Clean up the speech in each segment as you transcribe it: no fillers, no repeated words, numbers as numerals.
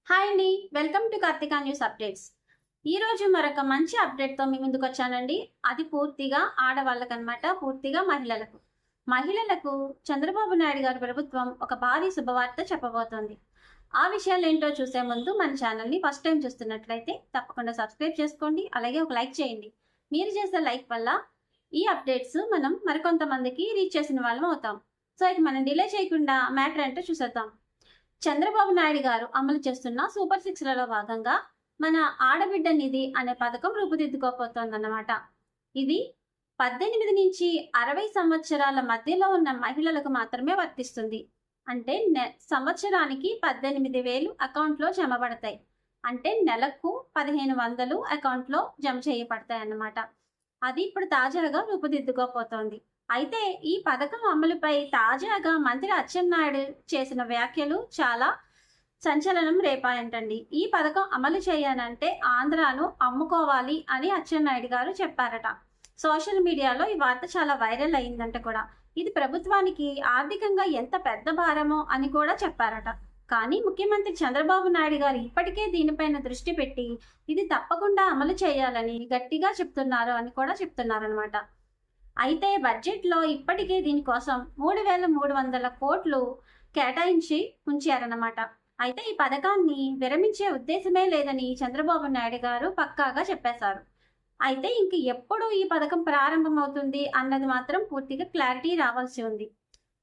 Hi అండి, welcome to Karthika news updates. ఈరోజు మరొక మంచి అప్డేట్తో మీ ముందుకు వచ్చానండి. అది పూర్తిగా ఆడవాళ్ళకనమాట, పూర్తిగా మహిళలకు చంద్రబాబు నాయుడు గారి ప్రభుత్వం ఒక భారీ శుభవార్త చెప్పబోతోంది. ఆ విషయాలు ఏంటో చూసే ముందు మన ఛానల్ని ఫస్ట్ టైం చూస్తున్నట్లయితే తప్పకుండా సబ్స్క్రైబ్ చేసుకోండి, అలాగే ఒక లైక్ చేయండి. మీరు చేసే లైక్ వల్ల ఈ అప్డేట్స్ మనం మరికొంతమందికి రీచ్ చేసిన వాళ్ళం అవుతాం. సో ఇక మనం డిలే చేయకుండా మ్యాటర్ ఏంటో చూసేద్దాం. చంద్రబాబు నాయుడు గారు అమలు చేస్తున్న సూపర్ సిక్స్లలో భాగంగా మన ఆడబిడ్డ నిధి అనే పథకం రూపుదిద్దుకోబోతోందన్నమాట. ఇది 18 నుంచి 60 సంవత్సరాల మధ్యలో ఉన్న మహిళలకు మాత్రమే వర్తిస్తుంది. అంటే సంవత్సరానికి 18,000 అకౌంట్లో జమ పడతాయి. అంటే నెలకు 1,500 అకౌంట్లో జమ చేయబడతాయి అన్నమాట. అది ఇప్పుడు తాజాగా రూపుదిద్దుకోబోతోంది. అయితే ఈ పథకం అమలుపై తాజాగా మంత్రి అచ్చెన్నాయుడు చేసిన వ్యాఖ్యలు చాలా సంచలనం రేపాయంటండి. ఈ పథకం అమలు చేయాలంటే ఆంధ్రాను అమ్ముకోవాలి అని అచ్చెన్నాయుడు గారు చెప్పారట. సోషల్ మీడియాలో ఈ వార్త చాలా వైరల్ అయిందంట కూడా. ఇది ప్రభుత్వానికి ఆర్థికంగా ఎంత పెద్ద భారమో అని కూడా చెప్పారట. కానీ ముఖ్యమంత్రి చంద్రబాబు నాయుడు గారు ఇప్పటికే దీనిపైన దృష్టి పెట్టి ఇది తప్పకుండా అమలు చేయాలని గట్టిగా చెప్తున్నారు అని కూడా చెప్తున్నారనమాట. అయితే బడ్జెట్లో ఇప్పటికే దీనికోసం 3,300 కోట్లు కేటాయించి ఉంచారన్నమాట. అయితే ఈ పథకాన్ని విరమించే ఉద్దేశమే లేదని చంద్రబాబు నాయుడు గారు పక్కాగా చెప్పేశారు. అయితే ఇంక ఎప్పుడు ఈ పథకం ప్రారంభమవుతుంది అన్నది మాత్రం పూర్తిగా క్లారిటీ రావాల్సి ఉంది.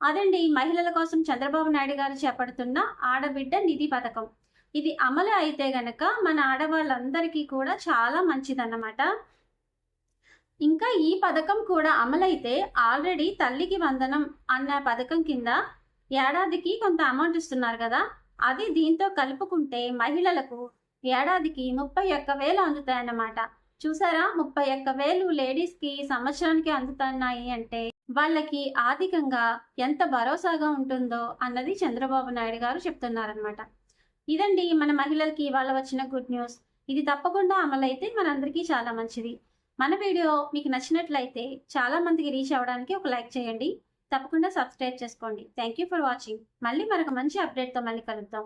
అదండి మహిళల కోసం చంద్రబాబు నాయుడు గారు చేపడుతున్న ఆడబిడ్డ నిధి పథకం. ఇది అమలు అయితే గనక మన ఆడవాళ్ళందరికీ కూడా చాలా మంచిదన్నమాట. ఇంకా ఈ పథకం కూడా అమలైతే ఆల్రెడీ తల్లికి వందనం అన్న పథకం కింద ఏడాదికి కొంత అమౌంట్ ఇస్తున్నారు కదా, అది దీంతో కలుపుకుంటే మహిళలకు ఏడాదికి 31,000 అందుతాయన్నమాట. చూసారా, 31,000 లేడీస్కి సంవత్సరానికి అందుతున్నాయి అంటే వాళ్ళకి ఆర్థికంగా ఎంత భరోసాగా ఉంటుందో అన్నది చంద్రబాబు నాయుడు గారు చెప్తున్నారనమాట. ఇదండి మన మహిళలకి ఇవాళ వచ్చిన గుడ్ న్యూస్. ఇది తప్పకుండా అమలైతే మనందరికీ చాలా మంచిది. మన వీడియో మీకు నచ్చినట్లయితే చాలా మందికి రీచ్ అవ్వడానికి ఒక లైక్ చేయండి. తప్పకుండా సబ్స్క్రైబ్ చేసుకోండి. Thank you for watching. మళ్ళీ మరొక మంచి అప్డేట్తో మళ్ళీ కలుద్దాం.